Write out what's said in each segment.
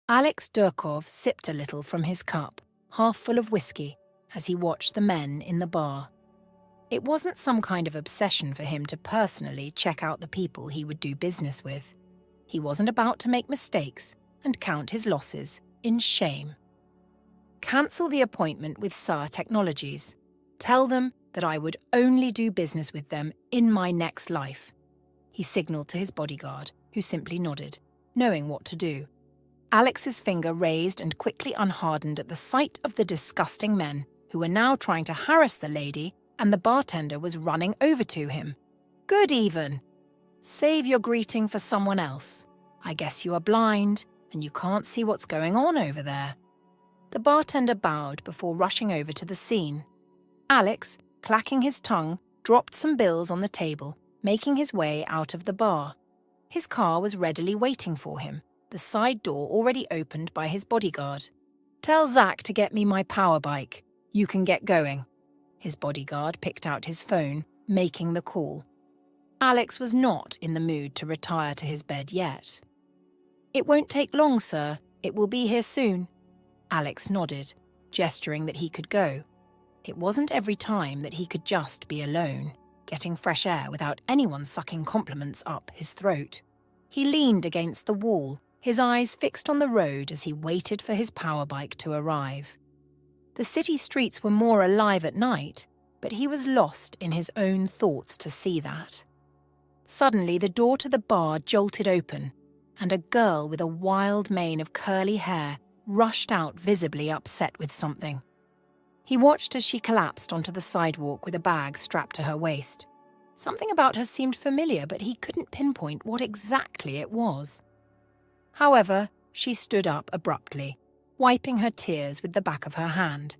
Alex Durkov sipped a little from his cup, half full of whiskey, as he watched the men in the bar. It wasn't some kind of obsession for him to personally check out the people he would do business with. He wasn't about to make mistakes and count his losses in shame. Cancel the appointment with SAR Technologies. Tell them that I would only do business with them in my next life. He signaled to his bodyguard, who simply nodded, knowing what to do. Alex's finger raised and quickly unhardened at the sight of the disgusting men who were now trying to harass the lady, and the bartender was running over to him. Good even. Save your greeting for someone else. I guess you are blind and you can't see what's going on over there. The bartender bowed before rushing over to the scene. Alex, clacking his tongue, dropped some bills on the table, making his way out of the bar. His car was readily waiting for him, the side door already opened by his bodyguard. Tell Zach to get me my power bike. You can get going. His bodyguard picked out his phone, making the call. Alex was not in the mood to retire to his bed yet. It won't take long, sir. It will be here soon. Alex nodded, gesturing that he could go. It wasn't every time that he could just be alone, getting fresh air without anyone sucking compliments up his throat. He leaned against the wall, his eyes fixed on the road as he waited for his power bike to arrive. The city streets were more alive at night, but he was lost in his own thoughts to see that. Suddenly, the door to the bar jolted open, and a girl with a wild mane of curly hair rushed out, visibly upset with something. He watched as she collapsed onto the sidewalk with a bag strapped to her waist. Something about her seemed familiar, but he couldn't pinpoint what exactly it was. However, she stood up abruptly, wiping her tears with the back of her hand.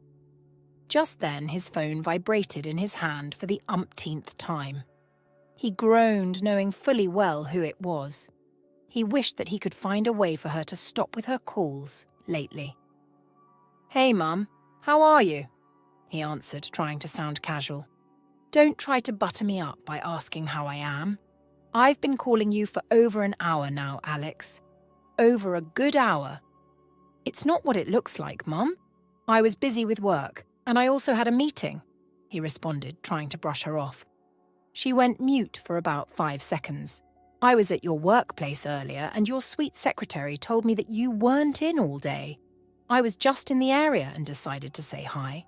Just then, his phone vibrated in his hand for the umpteenth time. He groaned, knowing fully well who it was. He wished that he could find a way for her to stop with her calls lately. "Hey, Mum, how are you?" he answered, trying to sound casual. "Don't try to butter me up by asking how I am. I've been calling you for over an hour now, Alex. Over a good hour." "It's not what it looks like, Mum. I was busy with work, and I also had a meeting," he responded, trying to brush her off. She went mute for about 5 seconds. "I was at your workplace earlier, and your sweet secretary told me that you weren't in all day. I was just in the area and decided to say hi."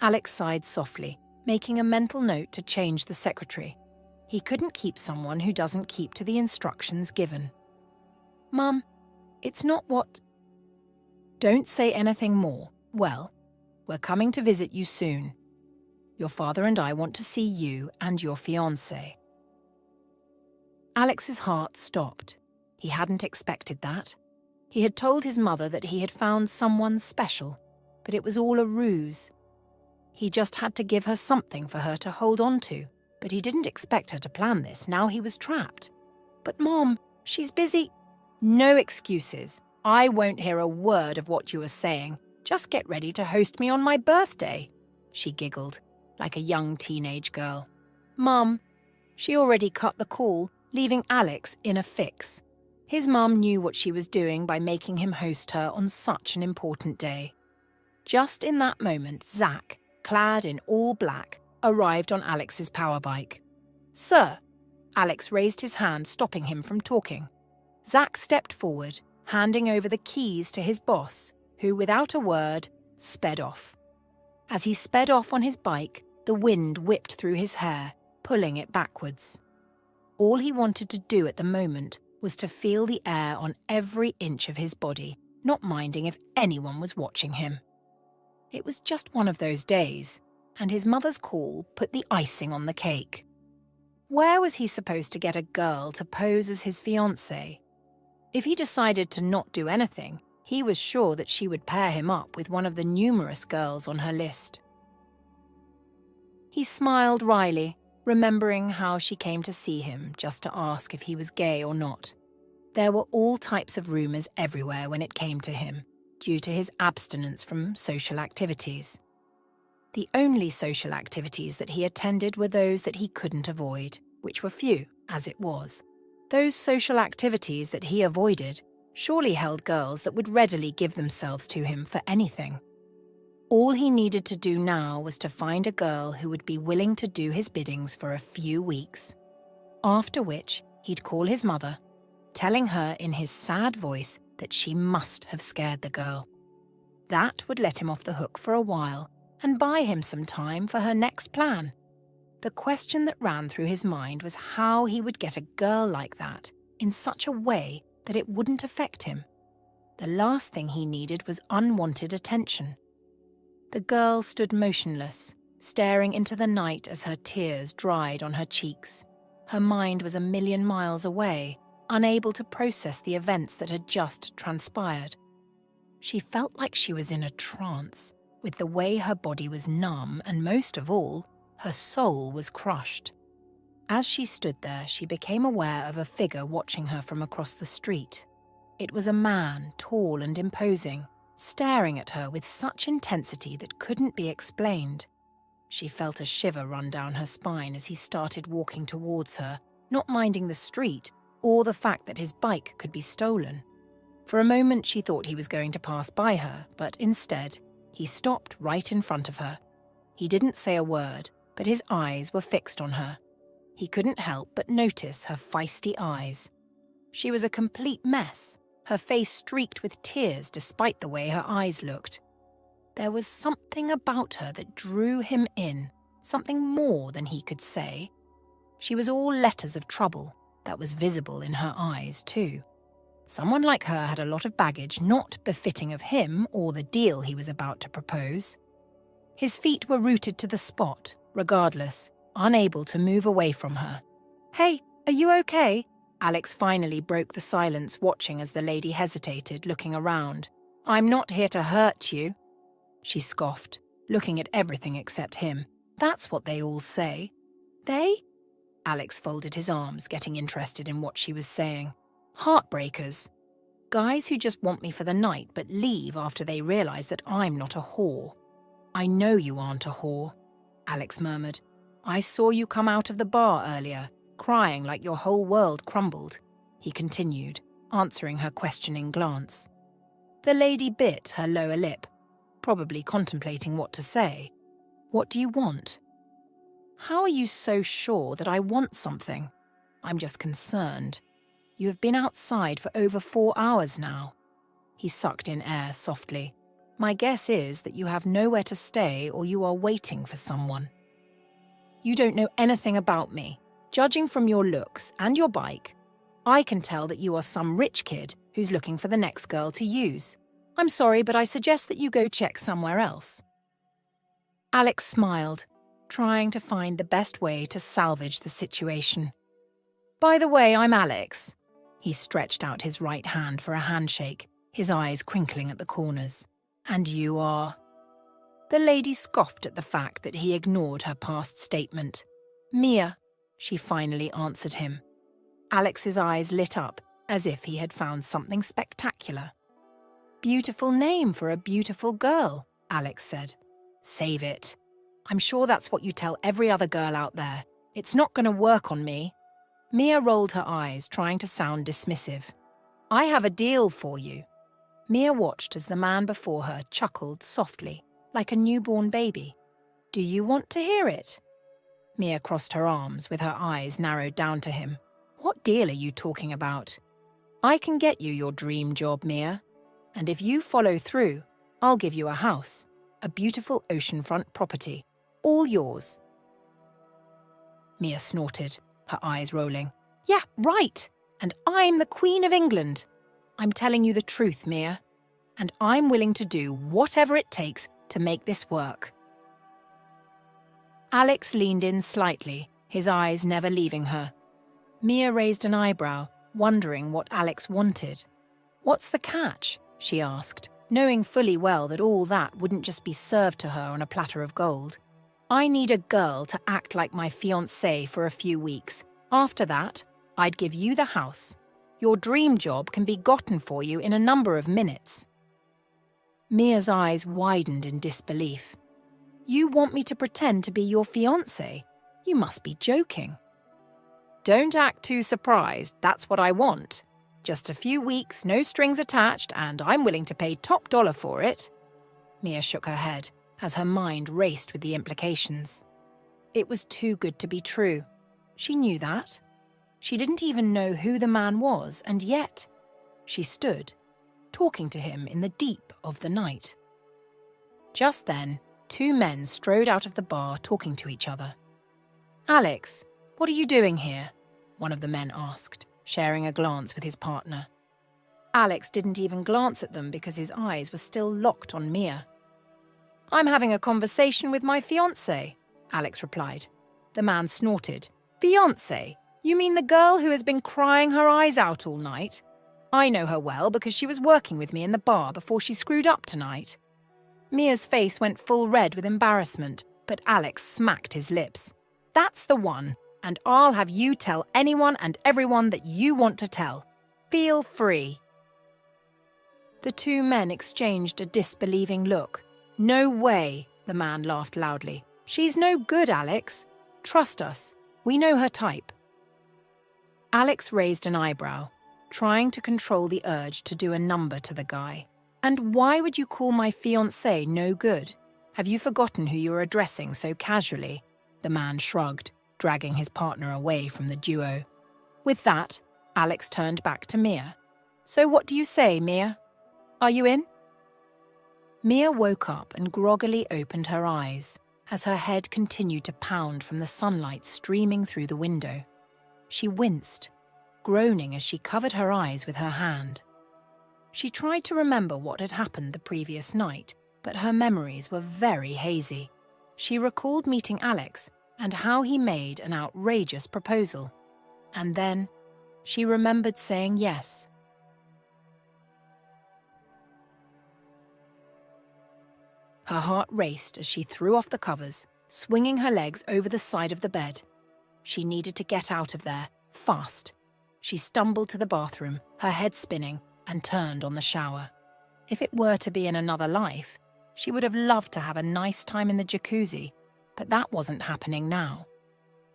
Alex sighed softly, making a mental note to change the secretary. He couldn't keep someone who doesn't keep to the instructions given. "Mum, it's not what—" "Don't say anything more. Well, we're coming to visit you soon. Your father and I want to see you and your fiance." Alex's heart stopped. He hadn't expected that. He had told his mother that he had found someone special, but it was all a ruse. He just had to give her something for her to hold on to, but he didn't expect her to plan this. Now he was trapped. "But Mom, she's busy." "No excuses. I won't hear a word of what you are saying. Just get ready to host me on my birthday." She giggled, like a young teenage girl. "Mum." She already cut the call, leaving Alex in a fix. His mum knew what she was doing by making him host her on such an important day. Just in that moment, Zach, clad in all black, arrived on Alex's power bike. "Sir." Alex raised his hand, stopping him from talking. Zach stepped forward, handing over the keys to his boss, who, without a word, sped off. As he sped off on his bike, the wind whipped through his hair, pulling it backwards. All he wanted to do at the moment was to feel the air on every inch of his body, not minding if anyone was watching him. It was just one of those days, and his mother's call put the icing on the cake. Where was he supposed to get a girl to pose as his fiancée? If he decided to not do anything, he was sure that she would pair him up with one of the numerous girls on her list. He smiled wryly, remembering how she came to see him just to ask if he was gay or not. There were all types of rumours everywhere when it came to him, due to his abstinence from social activities. The only social activities that he attended were those that he couldn't avoid, which were few, as it was. Those social activities that he avoided surely held girls that would readily give themselves to him for anything. All he needed to do now was to find a girl who would be willing to do his biddings for a few weeks, after which he'd call his mother, telling her in his sad voice that she must have scared the girl. That would let him off the hook for a while and buy him some time for her next plan. The question that ran through his mind was how he would get a girl like that in such a way that it wouldn't affect him. The last thing he needed was unwanted attention. The girl stood motionless, staring into the night as her tears dried on her cheeks. Her mind was a million miles away, unable to process the events that had just transpired. She felt like she was in a trance, with the way her body was numb and, most of all, her soul was crushed. As she stood there, she became aware of a figure watching her from across the street. It was a man, tall and imposing, staring at her with such intensity that couldn't be explained. She felt a shiver run down her spine as he started walking towards her, not minding the street or the fact that his bike could be stolen. For a moment she thought he was going to pass by her, but instead, he stopped right in front of her. He didn't say a word, but his eyes were fixed on her. He couldn't help but notice her feisty eyes. She was a complete mess, her face streaked with tears despite the way her eyes looked. There was something about her that drew him in, something more than he could say. She was all letters of trouble, that was visible in her eyes too. Someone like her had a lot of baggage not befitting of him or the deal he was about to propose. His feet were rooted to the spot, regardless, unable to move away from her. "Hey, are you okay?" Alex finally broke the silence, watching as the lady hesitated, looking around. "I'm not here to hurt you," she scoffed, looking at everything except him. "That's what they all say." "They?" Alex folded his arms, getting interested in what she was saying. "Heartbreakers. Guys who just want me for the night but leave after they realise that I'm not a whore." "I know you aren't a whore," Alex murmured. "I saw you come out of the bar earlier, crying like your whole world crumbled," he continued, answering her questioning glance. The lady bit her lower lip, probably contemplating what to say. "What do you want?" "How are you so sure that I want something?" "I'm just concerned. You have been outside for over 4 hours now." He sucked in air softly. "My guess is that you have nowhere to stay or you are waiting for someone." "You don't know anything about me. Judging from your looks and your bike, I can tell that you are some rich kid who's looking for the next girl to use. I'm sorry, but I suggest that you go check somewhere else." Alex smiled, trying to find the best way to salvage the situation. "By the way, I'm Alex." He stretched out his right hand for a handshake, his eyes crinkling at the corners. "And you are?" The lady scoffed at the fact that he ignored her past statement. "Mia," she finally answered him. Alex's eyes lit up as if he had found something spectacular. "Beautiful name for a beautiful girl," Alex said. "Save it. I'm sure that's what you tell every other girl out there. It's not going to work on me." Mia rolled her eyes, trying to sound dismissive. "I have a deal for you." Mia watched as the man before her chuckled softly, like a newborn baby. "Do you want to hear it?" Mia crossed her arms, with her eyes narrowed down to him. "What deal are you talking about?" "I can get you your dream job, Mia. And if you follow through, I'll give you a house, a beautiful oceanfront property, all yours." Mia snorted, her eyes rolling. "Yeah, right. And I'm the Queen of England. I'm telling you the truth, Mia. And I'm willing to do whatever it takes to make this work." Alex leaned in slightly, his eyes never leaving her. Mia raised an eyebrow, wondering what Alex wanted. "What's the catch?" she asked, knowing fully well that all that wouldn't just be served to her on a platter of gold. "I need a girl to act like my fiancé for a few weeks. After that, I'd give you the house. Your dream job can be gotten for you in a number of minutes." Mia's eyes widened in disbelief. "You want me to pretend to be your fiancé? You must be joking." "Don't act too surprised, that's what I want," Just a few weeks, no strings attached, and I'm willing to pay top dollar for it. Mia shook her head as her mind raced with the implications. It was too good to be true. She knew that. She didn't even know who the man was, and yet she stood, talking to him in the deep of the night. Just then, two men strode out of the bar talking to each other. "Alex, what are you doing here?" one of the men asked, sharing a glance with his partner. Alex didn't even glance at them because his eyes were still locked on Mia. "I'm having a conversation with my fiance," Alex replied. The man snorted. "Fiance? You mean the girl who has been crying her eyes out all night? I know her well because she was working with me in the bar before she screwed up tonight." Mia's face went full red with embarrassment, but Alex smacked his lips. "That's the one, and I'll have you tell anyone and everyone that you want to tell. Feel free." The two men exchanged a disbelieving look. "No way," the man laughed loudly. "She's no good, Alex. Trust us. We know her type." Alex raised an eyebrow, trying to control the urge to do a number to the guy. "And why would you call my fiancé no good? Have you forgotten who you are addressing so casually?" The man shrugged, dragging his partner away from the duo. With that, Alex turned back to Mia. "So what do you say, Mia? Are you in?" Mia woke up and groggily opened her eyes as her head continued to pound from the sunlight streaming through the window. She winced, groaning as she covered her eyes with her hand. She tried to remember what had happened the previous night, but her memories were very hazy. She recalled meeting Alex and how he made an outrageous proposal. And then she remembered saying yes. Her heart raced as she threw off the covers, swinging her legs over the side of the bed. She needed to get out of there, fast. She stumbled to the bathroom, her head spinning, and turned on the shower. If it were to be in another life, she would have loved to have a nice time in the jacuzzi, but that wasn't happening now.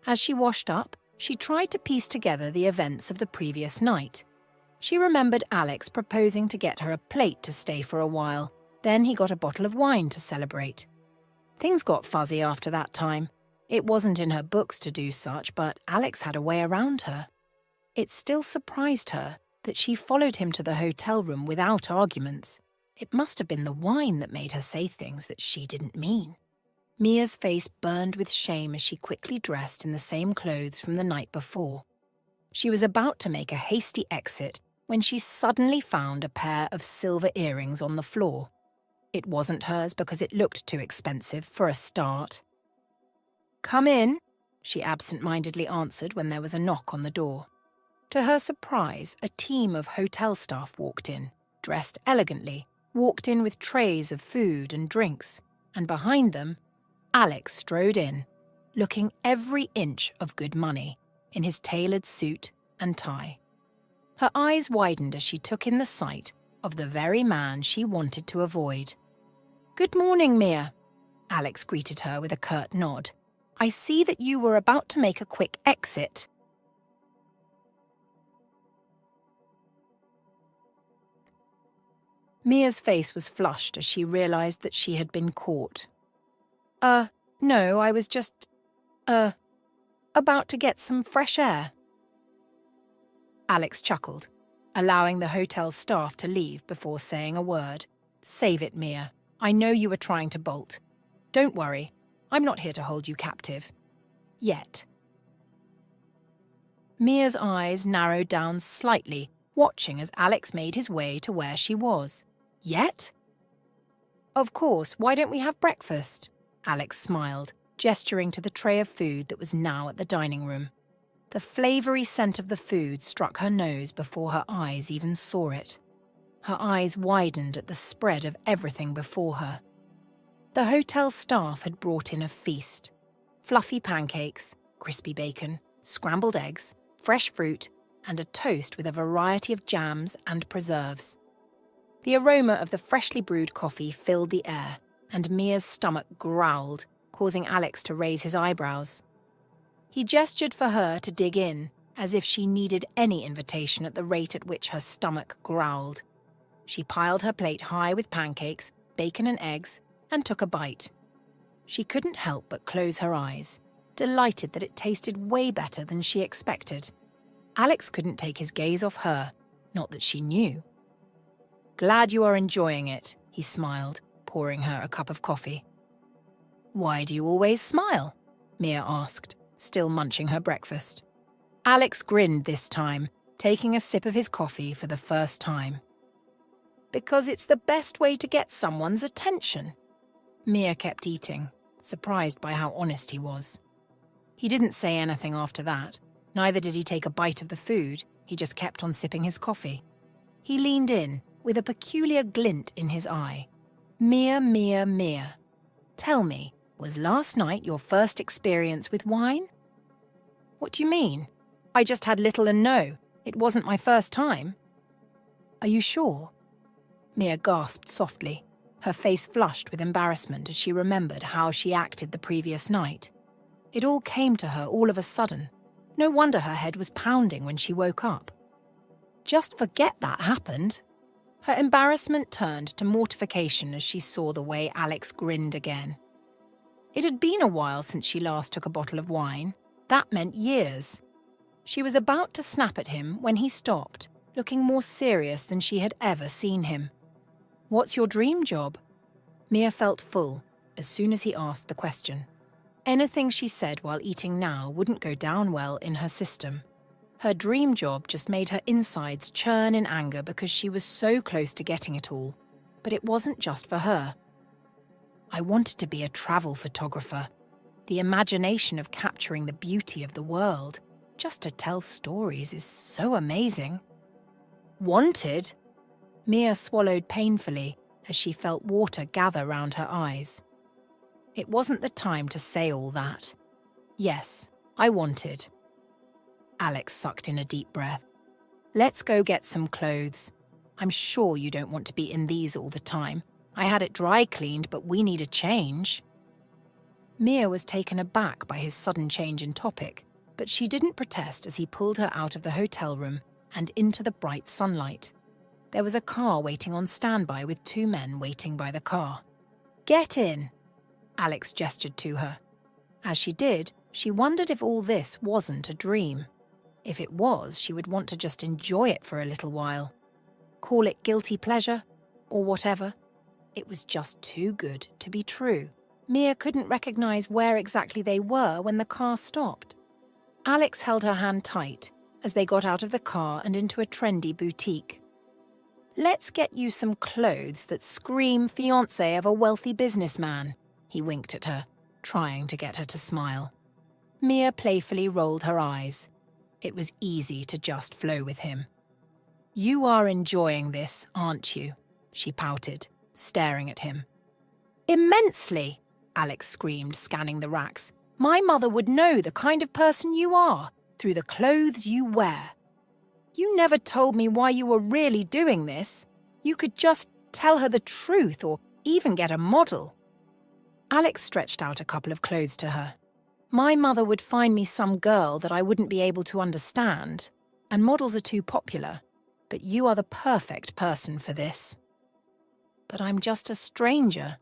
As she washed up, she tried to piece together the events of the previous night. She remembered Alex proposing to get her a plate to stay for a while. Then he got a bottle of wine to celebrate. Things got fuzzy after that time. It wasn't in her books to do such, but Alex had a way around her. It still surprised her that she followed him to the hotel room without arguments. It must have been the wine that made her say things that she didn't mean. Mia's face burned with shame as she quickly dressed in the same clothes from the night before. She was about to make a hasty exit when she suddenly found a pair of silver earrings on the floor. It wasn't hers because it looked too expensive for a start. "Come in," she absent-mindedly answered when there was a knock on the door. To her surprise, a team of hotel staff walked in, dressed elegantly, walked in with trays of food and drinks, and behind them, Alex strode in, looking every inch of good money, in his tailored suit and tie. Her eyes widened as she took in the sight of the very man she wanted to avoid. "Good morning, Mia," Alex greeted her with a curt nod. "I see that you were about to make a quick exit." Mia's face was flushed as she realized that she had been caught. No, I was just, about to get some fresh air." Alex chuckled, allowing the hotel staff to leave before saying a word. "Save it, Mia. I know you were trying to bolt. Don't worry, I'm not here to hold you captive. Yet." Mia's eyes narrowed down slightly, watching as Alex made his way to where she was. "Yet?" "Of course, why don't we have breakfast?" Alex smiled, gesturing to the tray of food that was now at the dining room. The flavoury scent of the food struck her nose before her eyes even saw it. Her eyes widened at the spread of everything before her. The hotel staff had brought in a feast. Fluffy pancakes, crispy bacon, scrambled eggs, fresh fruit, and a toast with a variety of jams and preserves. The aroma of the freshly brewed coffee filled the air, and Mia's stomach growled, causing Alex to raise his eyebrows. He gestured for her to dig in, as if she needed any invitation at the rate at which her stomach growled. She piled her plate high with pancakes, bacon and eggs, and took a bite. She couldn't help but close her eyes, delighted that it tasted way better than she expected. Alex couldn't take his gaze off her, not that she knew. "Glad you are enjoying it," he smiled, pouring her a cup of coffee. "Why do you always smile?" Mia asked, still munching her breakfast. Alex grinned this time, taking a sip of his coffee for the first time. "Because it's the best way to get someone's attention." Mia kept eating, surprised by how honest he was. He didn't say anything after that. Neither did he take a bite of the food. He just kept on sipping his coffee. He leaned in, with a peculiar glint in his eye. "Mia, Mia, Mia. Tell me, was last night your first experience with wine?" "What do you mean? I just had little and no. It wasn't my first time." "Are you sure?" Mia gasped softly. Her face flushed with embarrassment as she remembered how she acted the previous night. It all came to her all of a sudden. No wonder her head was pounding when she woke up. Just forget that happened. Her embarrassment turned to mortification as she saw the way Alex grinned again. It had been a while since she last took a bottle of wine. That meant years. She was about to snap at him when he stopped, looking more serious than she had ever seen him. "What's your dream job?" Mia felt full as soon as he asked the question. Anything she said while eating now wouldn't go down well in her system. Her dream job just made her insides churn in anger because she was so close to getting it all. But it wasn't just for her. "I wanted to be a travel photographer. The imagination of capturing the beauty of the world, just to tell stories, is so amazing." "Wanted?" Mia swallowed painfully as she felt water gather round her eyes. It wasn't the time to say all that. "Yes, I wanted." Alex sucked in a deep breath. "Let's go get some clothes. I'm sure you don't want to be in these all the time. I had it dry cleaned, but we need a change." Mia was taken aback by his sudden change in topic, but she didn't protest as he pulled her out of the hotel room and into the bright sunlight. There was a car waiting on standby with 2 men waiting by the car. "Get in," Alex gestured to her. As she did, she wondered if all this wasn't a dream. If it was, she would want to just enjoy it for a little while. Call it guilty pleasure, or whatever. It was just too good to be true. Mia couldn't recognize where exactly they were when the car stopped. Alex held her hand tight as they got out of the car and into a trendy boutique. "Let's get you some clothes that scream fiance of a wealthy businessman." He winked at her, trying to get her to smile. Mia playfully rolled her eyes. It was easy to just flow with him. "You are enjoying this, aren't you?" she pouted, staring at him. "Immensely!" Alex screamed, scanning the racks. "My mother would know the kind of person you are through the clothes you wear." "You never told me why you were really doing this. You could just tell her the truth or even get a model." Alex stretched out a couple of clothes to her. "My mother would find me some girl that I wouldn't be able to understand, and models are too popular, but you are the perfect person for this." "But I'm just a stranger,"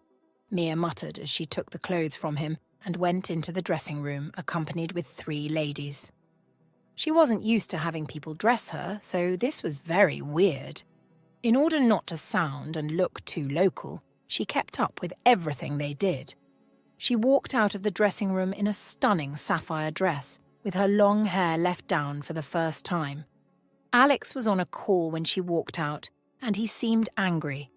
Mia muttered as she took the clothes from him and went into the dressing room accompanied with 3 ladies. She wasn't used to having people dress her, so this was very weird. In order not to sound and look too local, she kept up with everything they did. She walked out of the dressing room in a stunning sapphire dress, with her long hair left down for the first time. Alex was on a call when she walked out, and he seemed angry.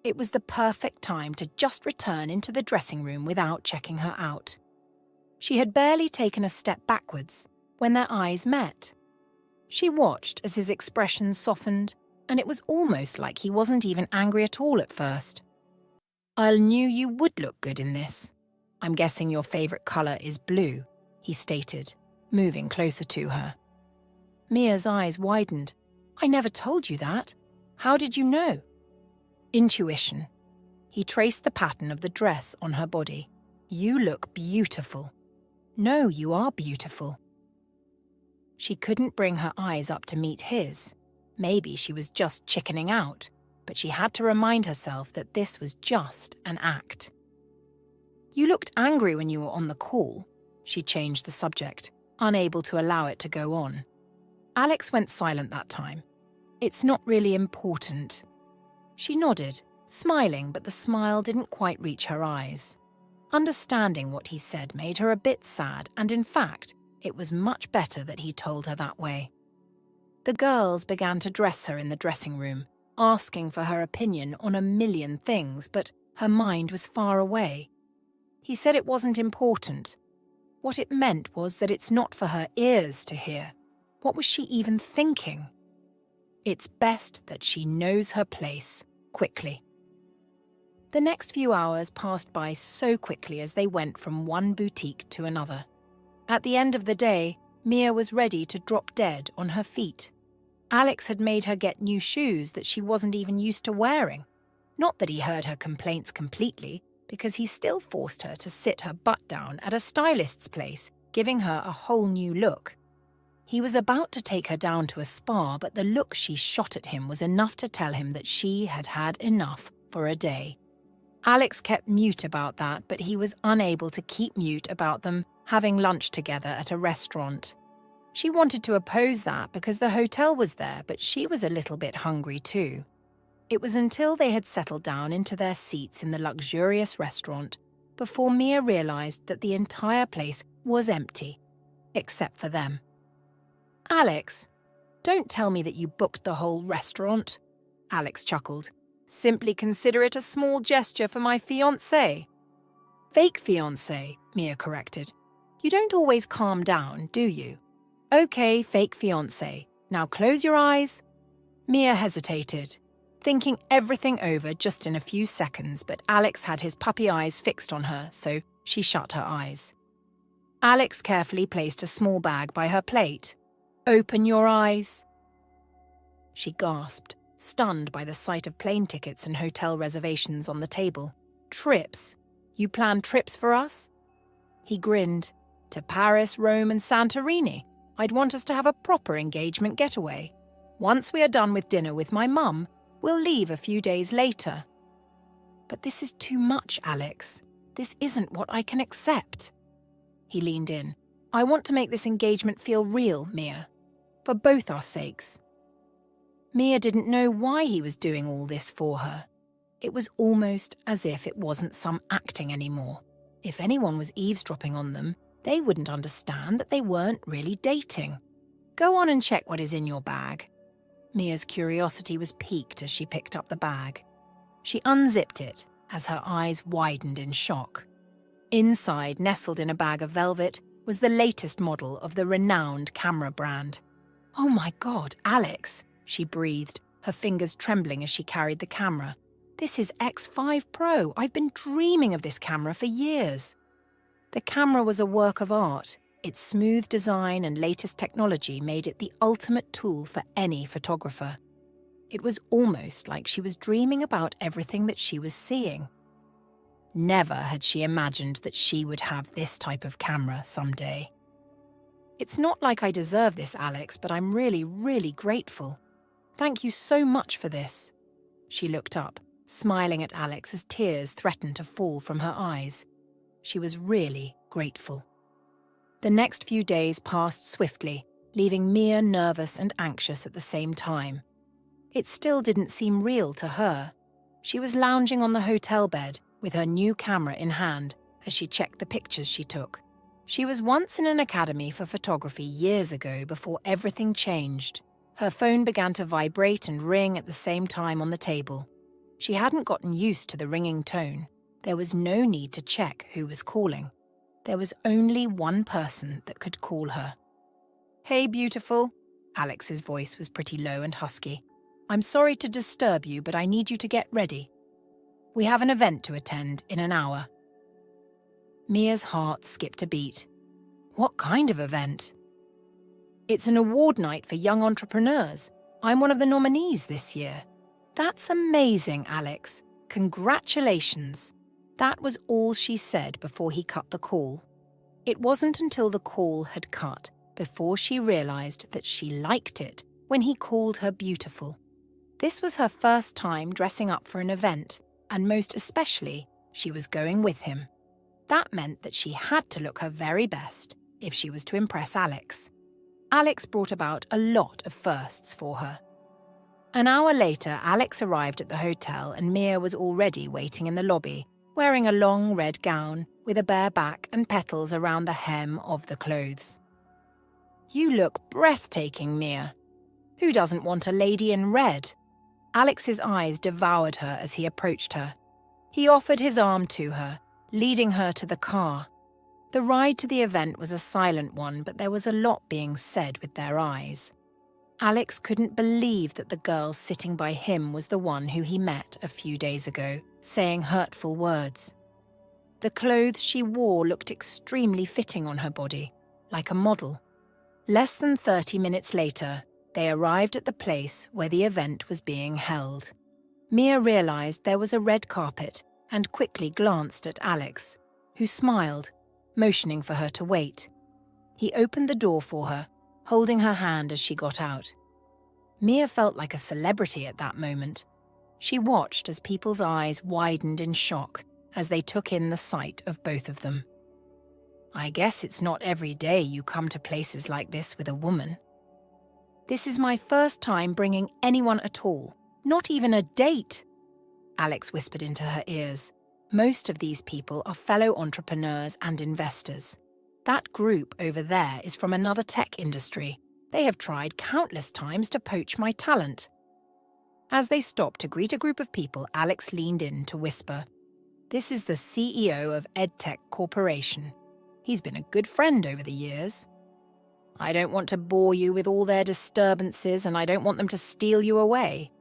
It was the perfect time to just return into the dressing room without checking her out. She had barely taken a step backwards when their eyes met. She watched as his expression softened, and it was almost like he wasn't even angry at all at first. "I knew you would look good in this. I'm guessing your favourite colour is blue," he stated, moving closer to her. Mia's eyes widened. "I never told you that. How did you know?" "Intuition." He traced the pattern of the dress on her body. "You look beautiful." "No, you are beautiful." She couldn't bring her eyes up to meet his. Maybe she was just chickening out, but she had to remind herself that this was just an act. "You looked angry when you were on the call." She changed the subject, unable to allow it to go on. Alex went silent that time. "It's not really important." She nodded, smiling, but the smile didn't quite reach her eyes. Understanding what he said made her a bit sad, and in fact, it was much better that he told her that way. The girls began to dress her in the dressing room, asking for her opinion on a million things, but her mind was far away. He said it wasn't important. What it meant was that it's not for her ears to hear. What was she even thinking? It's best that she knows her place, quickly. The next few hours passed by so quickly as they went from one boutique to another. At the end of the day, Mia was ready to drop dead on her feet. Alex had made her get new shoes that she wasn't even used to wearing. Not that he heard her complaints completely, because he still forced her to sit her butt down at a stylist's place, giving her a whole new look. He was about to take her down to a spa, but the look she shot at him was enough to tell him that she had had enough for a day. Alex kept mute about that, but he was unable to keep mute about them having lunch together at a restaurant. She wanted to oppose that because the hotel was there, but she was a little bit hungry too. It was until they had settled down into their seats in the luxurious restaurant before Mia realized that the entire place was empty, except for them. "Alex, don't tell me that you booked the whole restaurant." Alex chuckled. "Simply consider it a small gesture for my fiance." "Fake fiance," Mia corrected. "You don't always calm down, do you?" "Okay, fake fiance. Now close your eyes." Mia hesitated, thinking everything over just in a few seconds, but Alex had his puppy eyes fixed on her, so she shut her eyes. Alex carefully placed a small bag by her plate. "Open your eyes." She gasped, stunned by the sight of plane tickets and hotel reservations on the table. "Trips? You planned trips for us?" He grinned. "To Paris, Rome, and Santorini. I'd want us to have a proper engagement getaway. Once we are done with dinner with my mum, we'll leave a few days later." "But this is too much, Alex. This isn't what I can accept." He leaned in. "I want to make this engagement feel real, Mia. For both our sakes." Mia didn't know why he was doing all this for her. It was almost as if it wasn't some acting anymore. If anyone was eavesdropping on them, they wouldn't understand that they weren't really dating. "Go on and check what is in your bag." Mia's curiosity was piqued as she picked up the bag. She unzipped it as her eyes widened in shock. Inside, nestled in a bag of velvet, was the latest model of the renowned camera brand. "Oh my God, Alex," she breathed, her fingers trembling as she carried the camera. "This is X5 Pro. I've been dreaming of this camera for years." The camera was a work of art. Its smooth design and latest technology made it the ultimate tool for any photographer. It was almost like she was dreaming about everything that she was seeing. Never had she imagined that she would have this type of camera someday. "It's not like I deserve this, Alex, but I'm really, really grateful. Thank you so much for this." She looked up, smiling at Alex as tears threatened to fall from her eyes. She was really grateful. The next few days passed swiftly, leaving Mia nervous and anxious at the same time. It still didn't seem real to her. She was lounging on the hotel bed with her new camera in hand as she checked the pictures she took. She was once in an academy for photography years ago before everything changed. Her phone began to vibrate and ring at the same time on the table. She hadn't gotten used to the ringing tone. There was no need to check who was calling. There was only one person that could call her. "Hey, beautiful." Alex's voice was pretty low and husky. "I'm sorry to disturb you, but I need you to get ready. We have an event to attend in an hour." Mia's heart skipped a beat. What kind of event? "It's an award night for young entrepreneurs. I'm one of the nominees this year." "That's amazing, Alex. Congratulations." That was all she said before he cut the call. It wasn't until the call had cut before she realized that she liked it when he called her beautiful. This was her first time dressing up for an event, and most especially, she was going with him. That meant that she had to look her very best if she was to impress Alex. Alex brought about a lot of firsts for her. An hour later, Alex arrived at the hotel and Mia was already waiting in the lobby, wearing a long red gown with a bare back and petals around the hem of the clothes. "You look breathtaking, Mia. Who doesn't want a lady in red?" Alex's eyes devoured her as he approached her. He offered his arm to her, leading her to the car. The ride to the event was a silent one, but there was a lot being said with their eyes. Alex couldn't believe that the girl sitting by him was the one who he met a few days ago, saying hurtful words. The clothes she wore looked extremely fitting on her body, like a model. Less than 30 minutes later, they arrived at the place where the event was being held. Mia realized there was a red carpet and quickly glanced at Alex, who smiled, motioning for her to wait. He opened the door for her, holding her hand as she got out. Mia felt like a celebrity at that moment. She watched as people's eyes widened in shock as they took in the sight of both of them. "I guess it's not every day you come to places like this with a woman." "This is my first time bringing anyone at all, not even a date," Alex whispered into her ears. "Most of these people are fellow entrepreneurs and investors. That group over there is from another tech industry. They have tried countless times to poach my talent." As they stopped to greet a group of people, Alex leaned in to whisper, "This is the CEO of EdTech Corporation. He's been a good friend over the years. I don't want to bore you with all their disturbances and I don't want them to steal you away."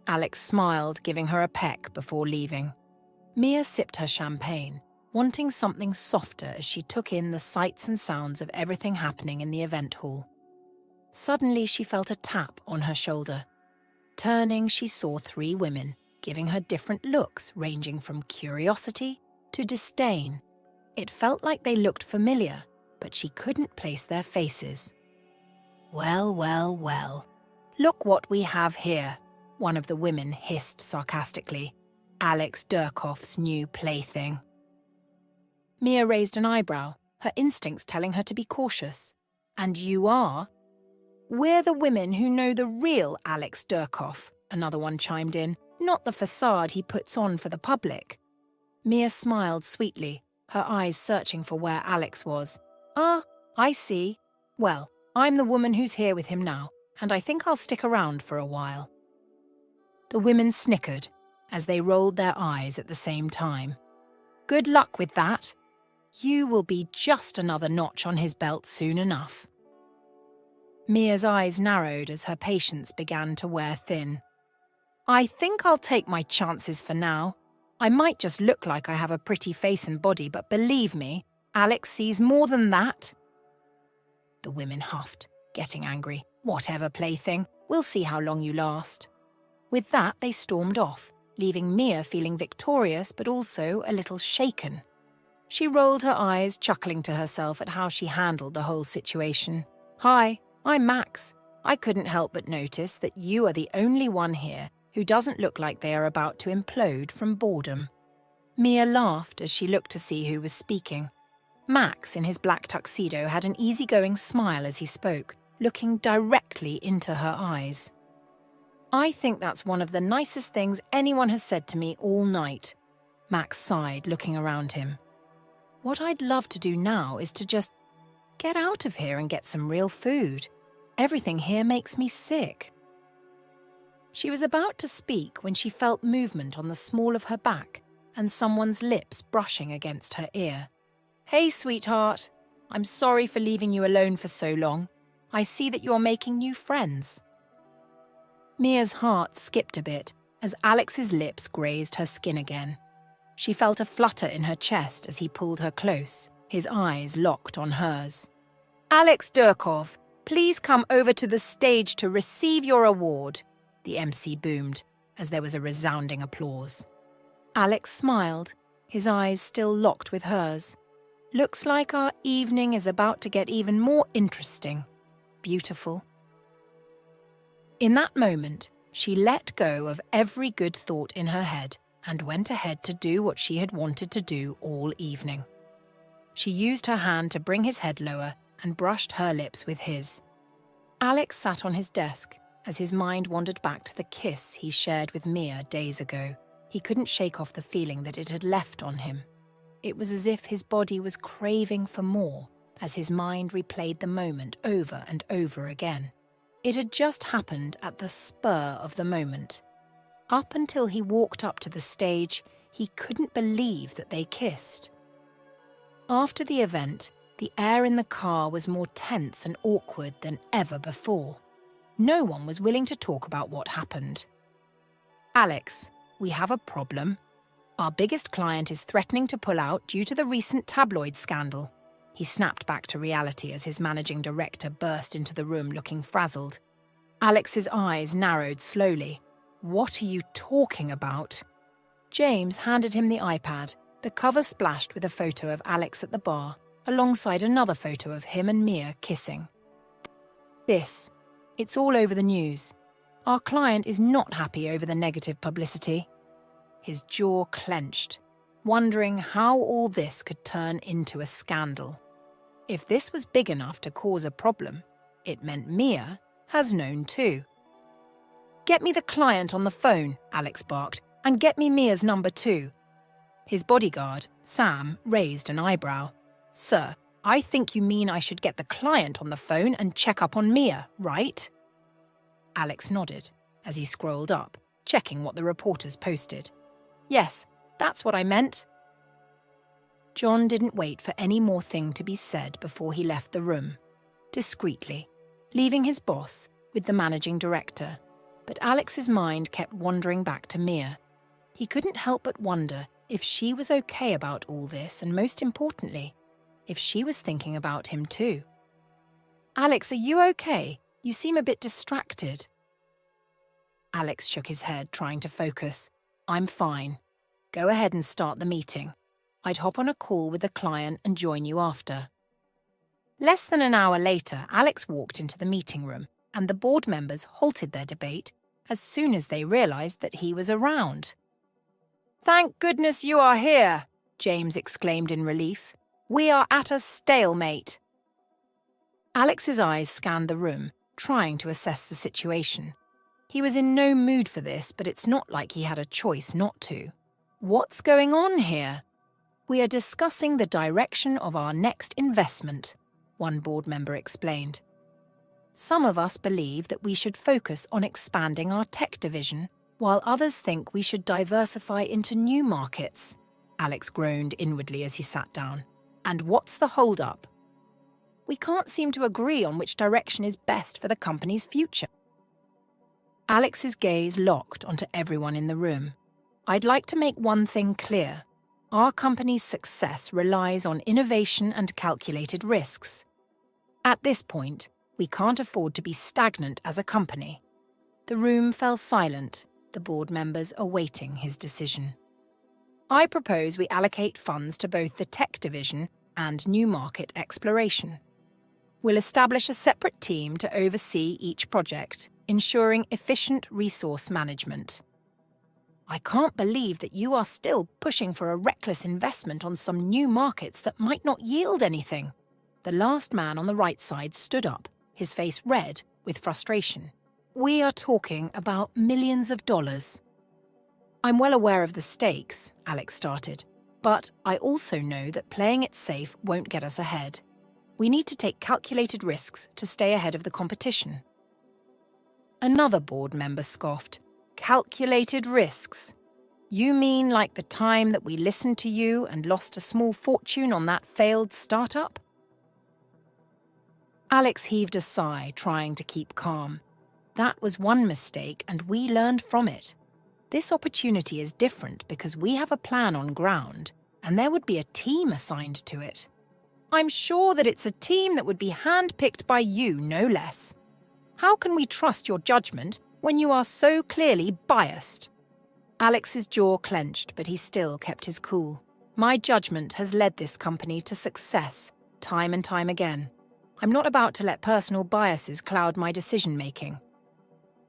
Alex smiled, giving her a peck before leaving. Mia sipped her champagne, wanting something softer as she took in the sights and sounds of everything happening in the event hall. Suddenly she felt a tap on her shoulder. Turning, she saw 3 women, giving her different looks ranging from curiosity to disdain. It felt like they looked familiar, but she couldn't place their faces. "Well, well, well. Look what we have here," one of the women hissed sarcastically. "Alex Durkoff's new plaything." Mia raised an eyebrow, her instincts telling her to be cautious. "And you are?" "We're the women who know the real Alex Durkoff," another one chimed in, "not the facade he puts on for the public." Mia smiled sweetly, her eyes searching for where Alex was. "Ah, I see. Well, I'm the woman who's here with him now, and I think I'll stick around for a while." The women snickered as they rolled their eyes at the same time. "Good luck with that. You will be just another notch on his belt soon enough." Mia's eyes narrowed as her patience began to wear thin. "I think I'll take my chances for now. I might just look like I have a pretty face and body, but believe me, Alex sees more than that." The women huffed, getting angry. "Whatever, plaything. We'll see how long you last." With that, they stormed off, leaving Mia feeling victorious but also a little shaken. She rolled her eyes, chuckling to herself at how she handled the whole situation. "Hi, I'm Max. I couldn't help but notice that you are the only one here who doesn't look like they are about to implode from boredom." Mia laughed as she looked to see who was speaking. Max, in his black tuxedo, had an easygoing smile as he spoke, looking directly into her eyes. "I think that's one of the nicest things anyone has said to me all night." Max sighed, looking around him. "What I'd love to do now is to just get out of here and get some real food. Everything here makes me sick." She was about to speak when she felt movement on the small of her back and someone's lips brushing against her ear. "Hey, sweetheart. I'm sorry for leaving you alone for so long. I see that you're making new friends." Mia's heart skipped a bit as Alex's lips grazed her skin again. She felt a flutter in her chest as he pulled her close, his eyes locked on hers. "Alex Durkov, please come over to the stage to receive your award," the MC boomed, as there was a resounding applause. Alex smiled, his eyes still locked with hers. Looks like our evening is about to get even more interesting. Beautiful. In that moment, she let go of every good thought in her head and went ahead to do what she had wanted to do all evening. She used her hand to bring his head lower and brushed her lips with his. Alex sat on his desk as his mind wandered back to the kiss he shared with Mia days ago. He couldn't shake off the feeling that it had left on him. It was as if his body was craving for more as his mind replayed the moment over and over again. It had just happened at the spur of the moment. Up until he walked up to the stage, he couldn't believe that they kissed. After the event, the air in the car was more tense and awkward than ever before. No one was willing to talk about what happened. "Alex, we have a problem. Our biggest client is threatening to pull out due to the recent tabloid scandal." He snapped back to reality as his managing director burst into the room looking frazzled. Alex's eyes narrowed slowly. "What are you talking about?" James handed him the iPad, the cover splashed with a photo of Alex at the bar, alongside another photo of him and Mia kissing. It's all over the news. Our client is not happy over the negative publicity." His jaw clenched, wondering how all this could turn into a scandal. If this was big enough to cause a problem, it meant Mia has known too. "Get me the client on the phone," Alex barked, "and get me Mia's number too." His bodyguard, Sam, raised an eyebrow. "Sir, I think you mean I should get the client on the phone and check up on Mia, right?" Alex nodded as he scrolled up, checking what the reporters posted. "Yes, that's what I meant." John didn't wait for any more thing to be said before he left the room, discreetly, leaving his boss with the managing director. But Alex's mind kept wandering back to Mia. He couldn't help but wonder if she was okay about all this, and most importantly, if she was thinking about him too. "Alex, are you okay? You seem a bit distracted." Alex shook his head, trying to focus. "I'm fine. Go ahead and start the meeting. I'd hop on a call with the client and join you after." Less than an hour later, Alex walked into the meeting room, and the board members halted their debate as soon as they realized that he was around. "Thank goodness you are here," James exclaimed in relief. "We are at a stalemate." Alex's eyes scanned the room, trying to assess the situation. He was in no mood for this, but it's not like he had a choice not to. "What's going on here?" "We are discussing the direction of our next investment," one board member explained. "Some of us believe that we should focus on expanding our tech division, while others think we should diversify into new markets." Alex groaned inwardly as he sat down. "And what's the hold-up?" "We can't seem to agree on which direction is best for the company's future." Alex's gaze locked onto everyone in the room. "I'd like to make one thing clear. Our company's success relies on innovation and calculated risks. At this point, we can't afford to be stagnant as a company." The room fell silent, the board members awaiting his decision. "I propose we allocate funds to both the tech division and new market exploration. We'll establish a separate team to oversee each project, ensuring efficient resource management." "I can't believe that you are still pushing for a reckless investment on some new markets that might not yield anything." The last man on the right side stood up, his face red with frustration. "We are talking about millions of dollars." "I'm well aware of the stakes," Alex started, "but I also know that playing it safe won't get us ahead. We need to take calculated risks to stay ahead of the competition." Another board member scoffed. "Calculated risks? You mean like the time that we listened to you and lost a small fortune on that failed startup?" Alex heaved a sigh, trying to keep calm. "That was one mistake, and we learned from it. This opportunity is different because we have a plan on ground, and there would be a team assigned to it. I'm sure that it's a team that would be handpicked by you, no less. How can we trust your judgment when you are so clearly biased?" Alex's jaw clenched, but he still kept his cool. My judgment has led this company to success, time and time again. I'm not about to let personal biases cloud my decision-making.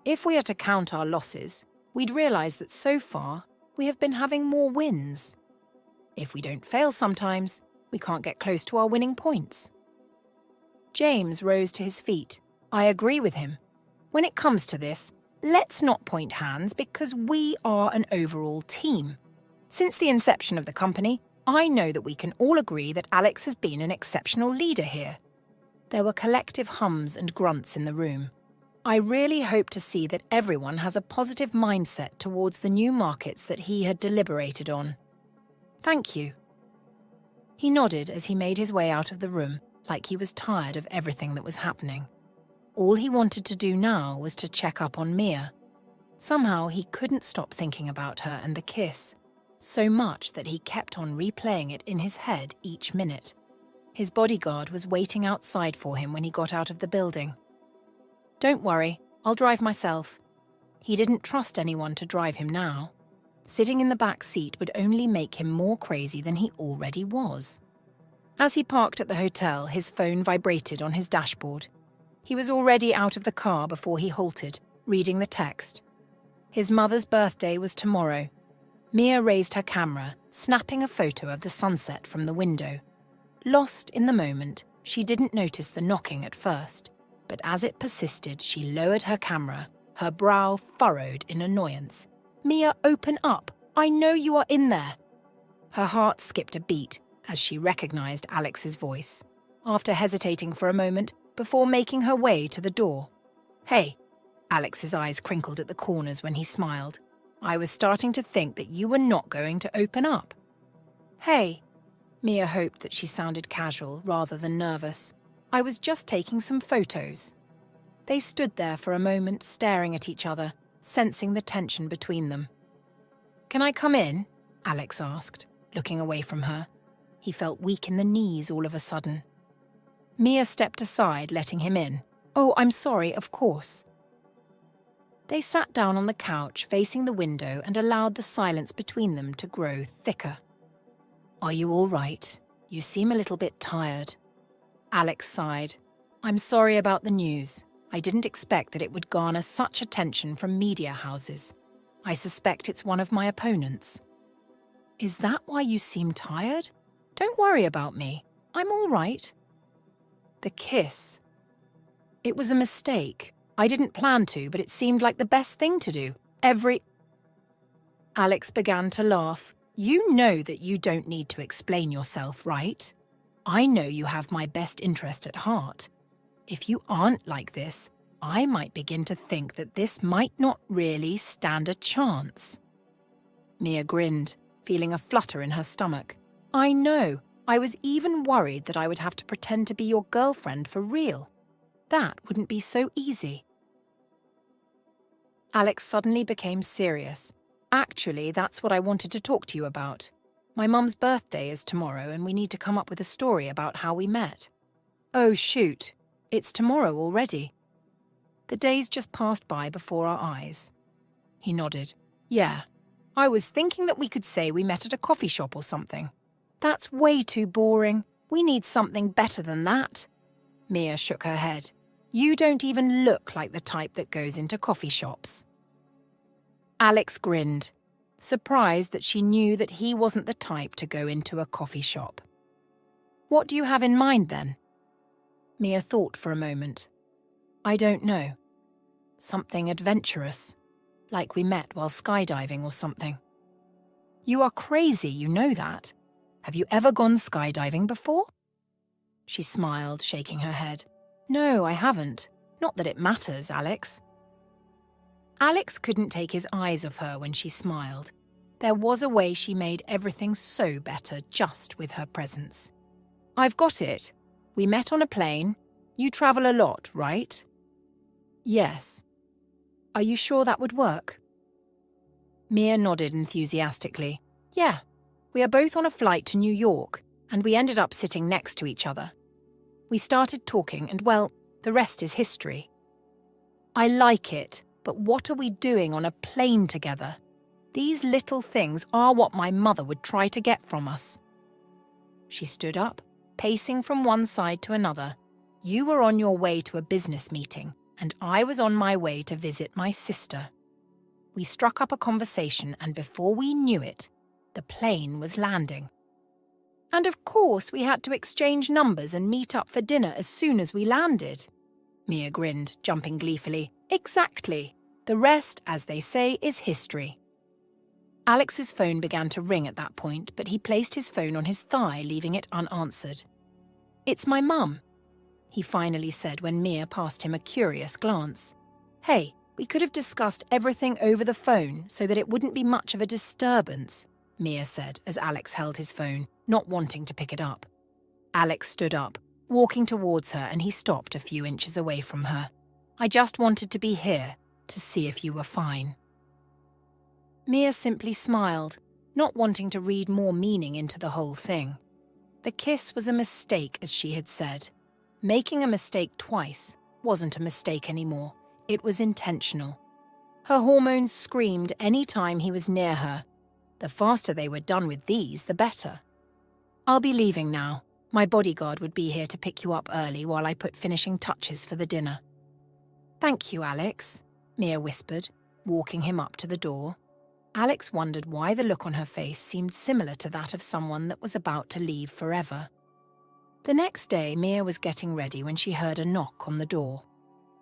If we are to count our losses, we'd realise that so far, we have been having more wins. If we don't fail sometimes, we can't get close to our winning points. James rose to his feet. I agree with him. When it comes to this, let's not point hands because we are an overall team. Since the inception of the company, I know that we can all agree that Alex has been an exceptional leader here. There were collective hums and grunts in the room. I really hope to see that everyone has a positive mindset towards the new markets that he had deliberated on. Thank you. He nodded as he made his way out of the room, like he was tired of everything that was happening. All he wanted to do now was to check up on Mia. Somehow he couldn't stop thinking about her and the kiss, so much that he kept on replaying it in his head each minute. His bodyguard was waiting outside for him when he got out of the building. Don't worry, I'll drive myself. He didn't trust anyone to drive him now. Sitting in the back seat would only make him more crazy than he already was. As he parked at the hotel, his phone vibrated on his dashboard. He was already out of the car before he halted, reading the text. His mother's birthday was tomorrow. Mia raised her camera, snapping a photo of the sunset from the window. Lost in the moment, she didn't notice the knocking at first, but as it persisted, she lowered her camera, her brow furrowed in annoyance. Mia, open up! I know you are in there! Her heart skipped a beat as she recognized Alex's voice, after hesitating for a moment before making her way to the door. Hey, Alex's eyes crinkled at the corners when he smiled. I was starting to think that you were not going to open up. Hey, Mia hoped that she sounded casual rather than nervous. I was just taking some photos. They stood there for a moment staring at each other, sensing the tension between them. Can I come in? Alex asked, looking away from her. He felt weak in the knees all of a sudden. Mia stepped aside, letting him in. Oh, I'm sorry, of course. They sat down on the couch facing the window and allowed the silence between them to grow thicker. Are you all right? You seem a little bit tired. Alex sighed. I'm sorry about the news. I didn't expect that it would garner such attention from media houses. I suspect it's one of my opponents. Is that why you seem tired? Don't worry about me. I'm all right. The kiss. It was a mistake. I didn't plan to, but it seemed like the best thing to do. Alex began to laugh. You know that you don't need to explain yourself, right? I know you have my best interest at heart. If you aren't like this, I might begin to think that this might not really stand a chance. Mia grinned, feeling a flutter in her stomach. I know. I was even worried that I would have to pretend to be your girlfriend for real. That wouldn't be so easy. Alex suddenly became serious. Actually, that's what I wanted to talk to you about. My mum's birthday is tomorrow and we need to come up with a story about how we met. Oh, shoot. It's tomorrow already. The days just passed by before our eyes. He nodded. Yeah. I was thinking that we could say we met at a coffee shop or something. That's way too boring. We need something better than that. Mia shook her head. You don't even look like the type that goes into coffee shops. Alex grinned, surprised that she knew that he wasn't the type to go into a coffee shop. What do you have in mind then? Mia thought for a moment. I don't know. Something adventurous, like we met while skydiving or something. You are crazy, you know that. Have you ever gone skydiving before? She smiled, shaking her head. No, I haven't. Not that it matters, Alex. Alex couldn't take his eyes off her when she smiled. There was a way she made everything so better just with her presence. I've got it. We met on a plane. You travel a lot, right? Yes. Are you sure that would work? Mia nodded enthusiastically. Yeah. We are both on a flight to New York, and we ended up sitting next to each other. We started talking, and well, the rest is history. I like it, but what are we doing on a plane together? These little things are what my mother would try to get from us." She stood up, pacing from one side to another. "You were on your way to a business meeting, and I was on my way to visit my sister. We struck up a conversation, and before we knew it, the plane was landing. And of course we had to exchange numbers and meet up for dinner as soon as we landed." Mia grinned, jumping gleefully. "Exactly. The rest, as they say, is history." Alex's phone began to ring at that point, but he placed his phone on his thigh, leaving it unanswered. "It's my mum," he finally said when Mia passed him a curious glance. "Hey, we could have discussed everything over the phone so that it wouldn't be much of a disturbance," Mia said as Alex held his phone, not wanting to pick it up. Alex stood up, walking towards her, and he stopped a few inches away from her. "I just wanted to be here to see if you were fine." Mia simply smiled, not wanting to read more meaning into the whole thing. The kiss was a mistake, as she had said. Making a mistake twice wasn't a mistake anymore. It was intentional. Her hormones screamed any time he was near her. The faster they were done with these, the better. "I'll be leaving now. My bodyguard would be here to pick you up early while I put finishing touches for the dinner." "Thank you, Alex," Mia whispered, walking him up to the door. Alex wondered why the look on her face seemed similar to that of someone that was about to leave forever. The next day, Mia was getting ready when she heard a knock on the door.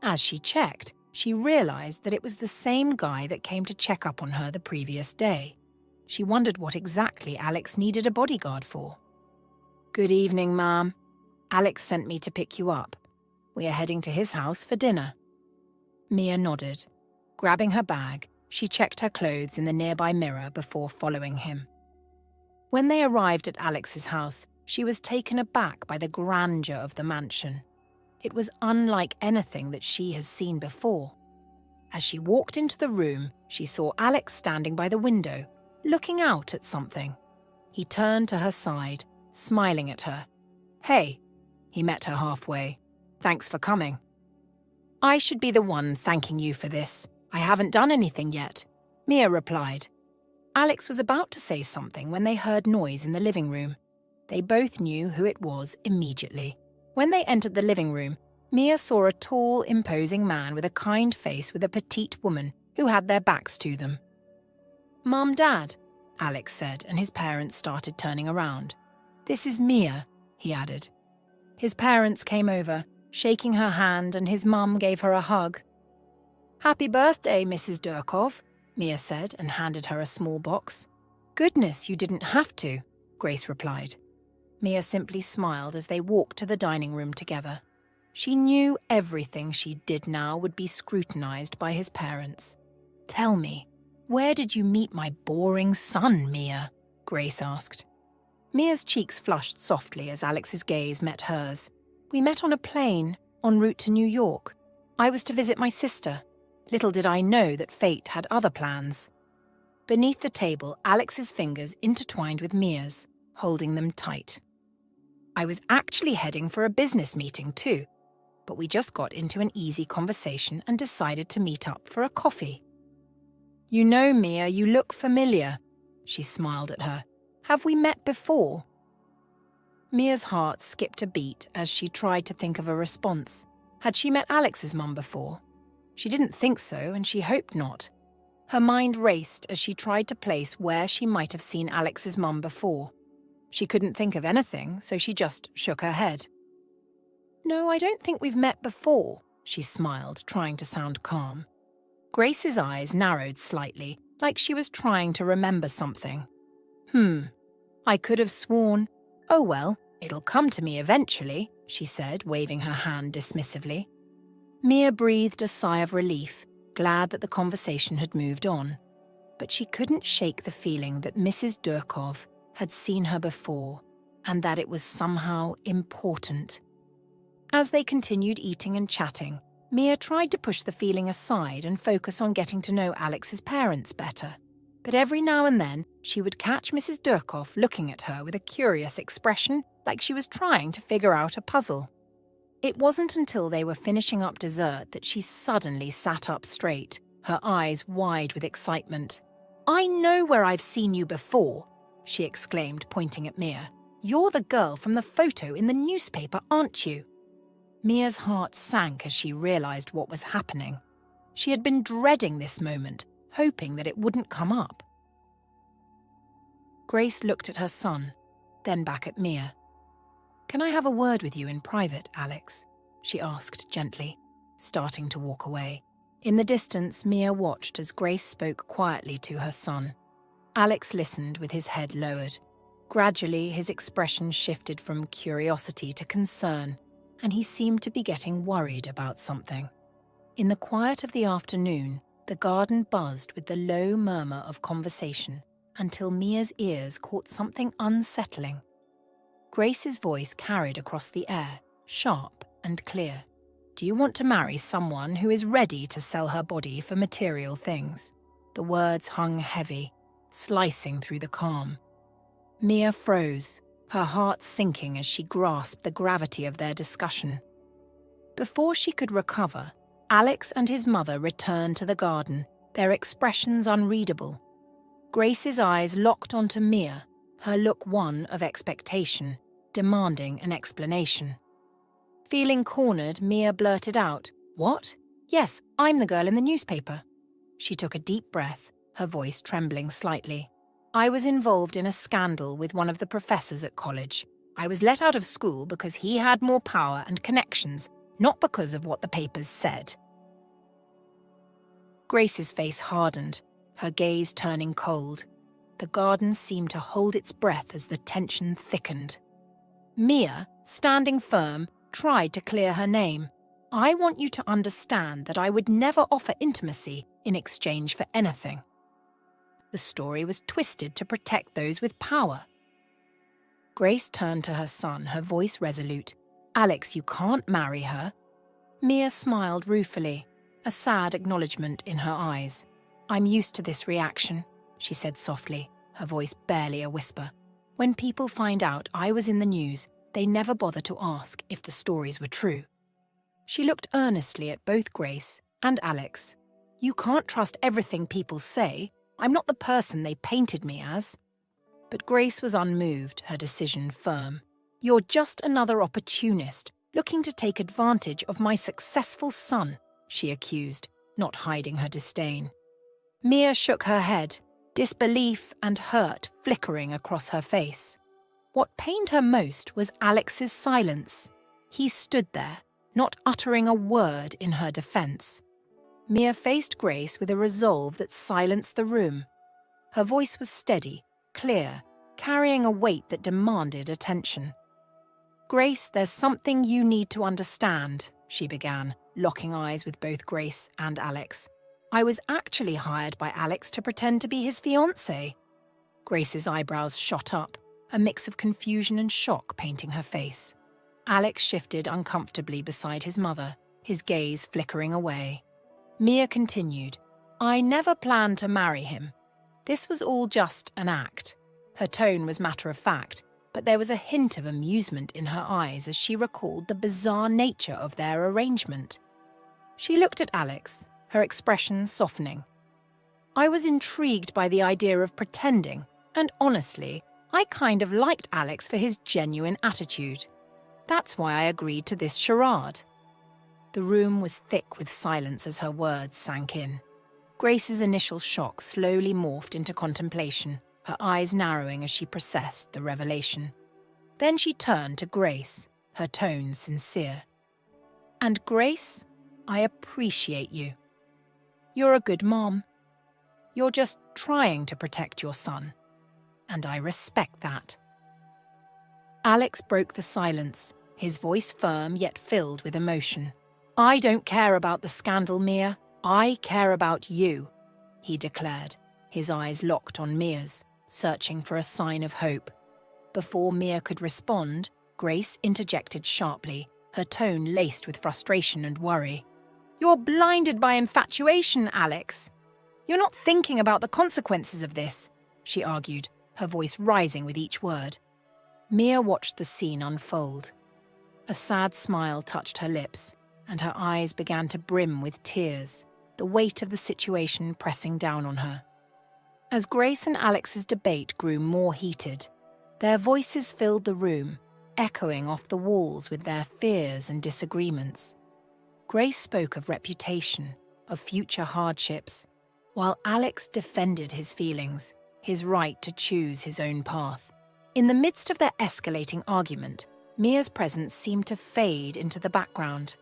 As she checked, she realized that it was the same guy that came to check up on her the previous day. She wondered what exactly Alex needed a bodyguard for. "Good evening, ma'am. Alex sent me to pick you up. We are heading to his house for dinner." Mia nodded. Grabbing her bag, she checked her clothes in the nearby mirror before following him. When they arrived at Alex's house, she was taken aback by the grandeur of the mansion. It was unlike anything that she has seen before. As she walked into the room, she saw Alex standing by the window, looking out at something. He turned to her side, smiling at her. "Hey," he met her halfway. "Thanks for coming." "I should be the one thanking you for this. I haven't done anything yet," Mia replied. Alex was about to say something when they heard noise in the living room. They both knew who it was immediately. When they entered the living room, Mia saw a tall, imposing man with a kind face with a petite woman who had their backs to them. "Mum, Dad," Alex said, and his parents started turning around. "This is Mia," he added. His parents came over, shaking her hand, and his mum gave her a hug. "Happy birthday, Mrs. Durkov," Mia said and handed her a small box. "Goodness, you didn't have to," Grace replied. Mia simply smiled as they walked to the dining room together. She knew everything she did now would be scrutinized by his parents. "Tell me, where did you meet my boring son, Mia?" Grace asked. Mia's cheeks flushed softly as Alex's gaze met hers. "We met on a plane, en route to New York. I was to visit my sister. Little did I know that fate had other plans." Beneath the table, Alex's fingers intertwined with Mia's, holding them tight. "I was actually heading for a business meeting too, but we just got into an easy conversation and decided to meet up for a coffee." "You know, Mia, you look familiar," she smiled at her. "Have we met before?" Mia's heart skipped a beat as she tried to think of a response. Had she met Alex's mum before? She didn't think so, and she hoped not. Her mind raced as she tried to place where she might have seen Alex's mum before. She couldn't think of anything, so she just shook her head. "No, I don't think we've met before," she smiled, trying to sound calm. Grace's eyes narrowed slightly, like she was trying to remember something. I could have sworn. Oh well, it'll come to me eventually," she said, waving her hand dismissively. Mia breathed a sigh of relief, glad that the conversation had moved on. But she couldn't shake the feeling that Mrs. Durkov had seen her before, and that it was somehow important. As they continued eating and chatting, Mia tried to push the feeling aside and focus on getting to know Alex's parents better. But every now and then, she would catch Mrs. Durkov looking at her with a curious expression, like she was trying to figure out a puzzle. It wasn't until they were finishing up dessert that she suddenly sat up straight, her eyes wide with excitement. I know where I've seen you before, she exclaimed, pointing at Mia. You're the girl from the photo in the newspaper, aren't you? Mia's heart sank as she realized what was happening. She had been dreading this moment, hoping that it wouldn't come up. Grace looked at her son, then back at Mia. Can I have a word with you in private, Alex? She asked gently, starting to walk away. In the distance, Mia watched as Grace spoke quietly to her son. Alex listened with his head lowered. Gradually, his expression shifted from curiosity to concern, and he seemed to be getting worried about something. In the quiet of the afternoon, the garden buzzed with the low murmur of conversation until Mia's ears caught something unsettling. Grace's voice carried across the air, sharp and clear. Do you want to marry someone who is ready to sell her body for material things? The words hung heavy, slicing through the calm. Mia froze, her heart sinking as she grasped the gravity of their discussion. Before she could recover, Alex and his mother returned to the garden, their expressions unreadable. Grace's eyes locked onto Mia, her look one of expectation, demanding an explanation. Feeling cornered, Mia blurted out, "What? Yes, I'm the girl in the newspaper." She took a deep breath, her voice trembling slightly. I was involved in a scandal with one of the professors at college. I was let out of school because he had more power and connections, not because of what the papers said. Grace's face hardened, her gaze turning cold. The garden seemed to hold its breath as the tension thickened. Mia, standing firm, tried to clear her name. I want you to understand that I would never offer intimacy in exchange for anything. The story was twisted to protect those with power. Grace turned to her son, her voice resolute. Alex, you can't marry her. Mia smiled ruefully, a sad acknowledgement in her eyes. I'm used to this reaction, she said softly, her voice barely a whisper. When people find out I was in the news, they never bother to ask if the stories were true. She looked earnestly at both Grace and Alex. You can't trust everything people say. I'm not the person they painted me as. But Grace was unmoved, her decision firm. You're just another opportunist, looking to take advantage of my successful son, she accused, not hiding her disdain. Mia shook her head, disbelief and hurt flickering across her face. What pained her most was Alex's silence. He stood there, not uttering a word in her defense. Mia faced Grace with a resolve that silenced the room. Her voice was steady, clear, carrying a weight that demanded attention. Grace, there's something you need to understand, she began, locking eyes with both Grace and Alex. I was actually hired by Alex to pretend to be his fiance. Grace's eyebrows shot up, a mix of confusion and shock painting her face. Alex shifted uncomfortably beside his mother, his gaze flickering away. Mia continued, I never planned to marry him. This was all just an act. Her tone was matter-of-fact, but there was a hint of amusement in her eyes as she recalled the bizarre nature of their arrangement. She looked at Alex, her expression softening. I was intrigued by the idea of pretending, and honestly, I kind of liked Alex for his genuine attitude. That's why I agreed to this charade. The room was thick with silence as her words sank in. Grace's initial shock slowly morphed into contemplation, her eyes narrowing as she processed the revelation. Then she turned to Grace, her tone sincere. And Grace, I appreciate you. You're a good mom. You're just trying to protect your son, and I respect that. Alex broke the silence, his voice firm yet filled with emotion. I don't care about the scandal, Mia. I care about you, he declared, his eyes locked on Mia's, searching for a sign of hope. Before Mia could respond, Grace interjected sharply, her tone laced with frustration and worry. You're blinded by infatuation, Alex. You're not thinking about the consequences of this, she argued, her voice rising with each word. Mia watched the scene unfold. A sad smile touched her lips, and her eyes began to brim with tears, the weight of the situation pressing down on her. As Grace and Alex's debate grew more heated, their voices filled the room, echoing off the walls with their fears and disagreements. Grace spoke of reputation, of future hardships, while Alex defended his feelings, his right to choose his own path. In the midst of their escalating argument, Mia's presence seemed to fade into the background.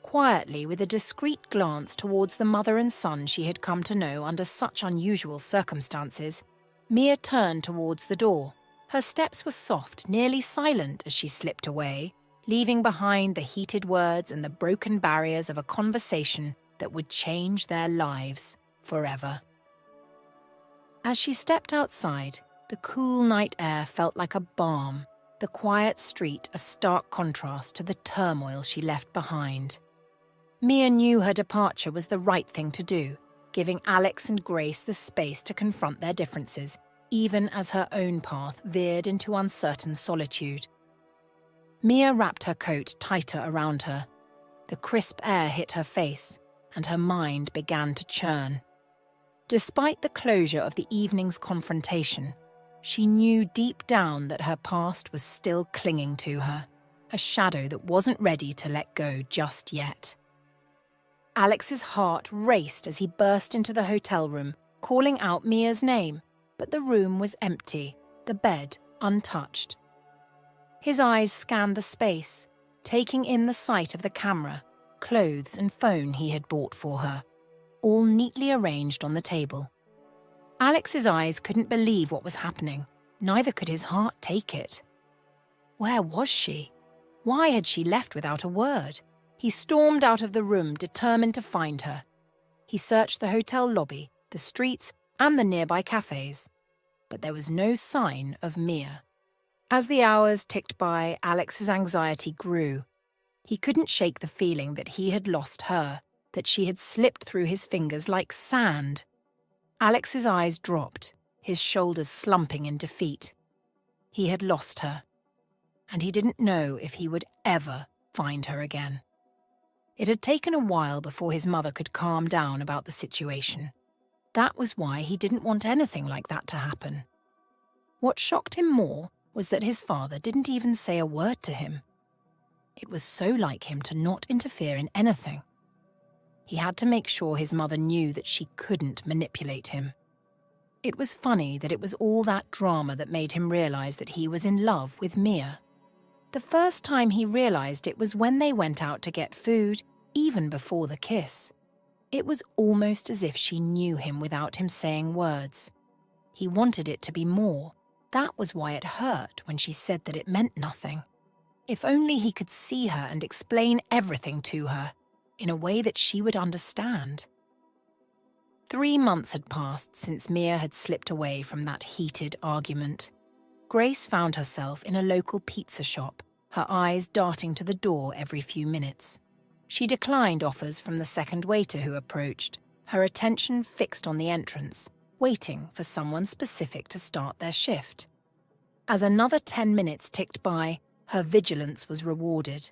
Quietly, with a discreet glance towards the mother and son she had come to know under such unusual circumstances, Mia turned towards the door. Her steps were soft, nearly silent as she slipped away, leaving behind the heated words and the broken barriers of a conversation that would change their lives forever. As she stepped outside, the cool night air felt like a balm, the quiet street a stark contrast to the turmoil she left behind. Mia knew her departure was the right thing to do, giving Alex and Grace the space to confront their differences, even as her own path veered into uncertain solitude. Mia wrapped her coat tighter around her. The crisp air hit her face, and her mind began to churn. Despite the closure of the evening's confrontation, she knew deep down that her past was still clinging to her, a shadow that wasn't ready to let go just yet. Alex's heart raced as he burst into the hotel room, calling out Mia's name, but the room was empty, the bed untouched. His eyes scanned the space, taking in the sight of the camera, clothes and phone he had bought for her, all neatly arranged on the table. Alex's eyes couldn't believe what was happening, neither could his heart take it. Where was she? Why had she left without a word? He stormed out of the room, determined to find her. He searched the hotel lobby, the streets, and the nearby cafes, but there was no sign of Mia. As the hours ticked by, Alex's anxiety grew. He couldn't shake the feeling that he had lost her, that she had slipped through his fingers like sand. Alex's eyes dropped, his shoulders slumping in defeat. He had lost her, and he didn't know if he would ever find her again. It had taken a while before his mother could calm down about the situation. That was why he didn't want anything like that to happen. What shocked him more was that his father didn't even say a word to him. It was so like him to not interfere in anything. He had to make sure his mother knew that she couldn't manipulate him. It was funny that it was all that drama that made him realize that he was in love with Mia. The first time he realized it was when they went out to get food, even before the kiss. It was almost as if she knew him without him saying words. He wanted it to be more. That was why it hurt when she said that it meant nothing. If only he could see her and explain everything to her, in a way that she would understand. 3 months had passed since Mia had slipped away from that heated argument. Grace found herself in a local pizza shop, her eyes darting to the door every few minutes. She declined offers from the second waiter who approached, her attention fixed on the entrance, waiting for someone specific to start their shift. As another 10 minutes ticked by, her vigilance was rewarded.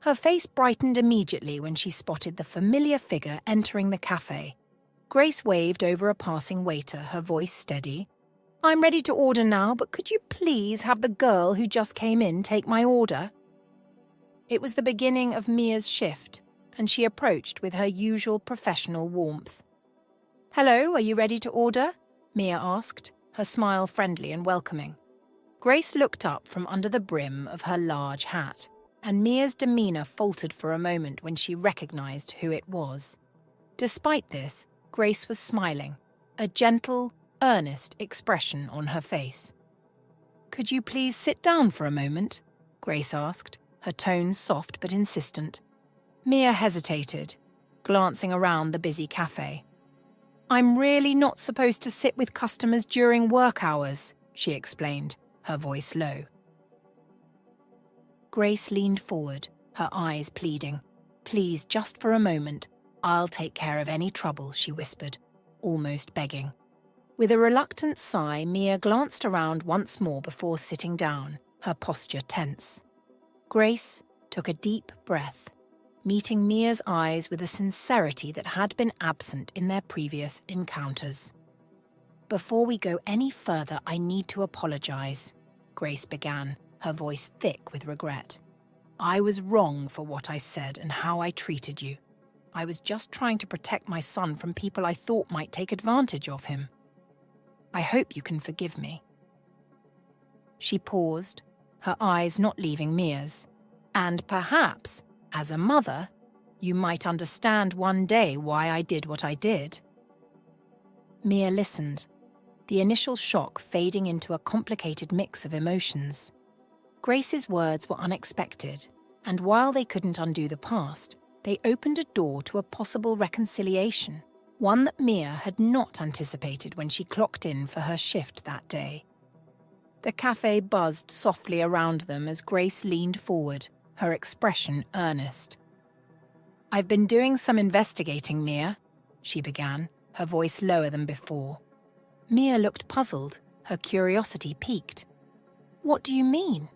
Her face brightened immediately when she spotted the familiar figure entering the cafe. Grace waved over a passing waiter, her voice steady. "I'm ready to order now, but could you please have the girl who just came in take my order?" It was the beginning of Mia's shift, and she approached with her usual professional warmth. "Hello, are you ready to order?" Mia asked, her smile friendly and welcoming. Grace looked up from under the brim of her large hat, and Mia's demeanor faltered for a moment when she recognized who it was. Despite this, Grace was smiling, a gentle, earnest expression on her face. "Could you please sit down for a moment?" Grace asked, her tone soft but insistent. Mia hesitated, glancing around the busy cafe. "I'm really not supposed to sit with customers during work hours," she explained, her voice low. Grace leaned forward, her eyes pleading. "Please, just for a moment. I'll take care of any trouble," she whispered, almost begging. With a reluctant sigh, Mia glanced around once more before sitting down, her posture tense. Grace took a deep breath, meeting Mia's eyes with a sincerity that had been absent in their previous encounters. Before we go any further, I need to apologize, Grace began, her voice thick with regret. I was wrong for what I said and how I treated you. I was just trying to protect my son from people I thought might take advantage of him. I hope you can forgive me. She paused, her eyes not leaving Mia's. And perhaps, as a mother, you might understand one day why I did what I did. Mia listened, the initial shock fading into a complicated mix of emotions. Grace's words were unexpected, and while they couldn't undo the past, they opened a door to a possible reconciliation, one that Mia had not anticipated when she clocked in for her shift that day. The cafe buzzed softly around them as Grace leaned forward, her expression earnest. I've been doing some investigating, Mia, she began, her voice lower than before. Mia looked puzzled, her curiosity piqued. What do you mean?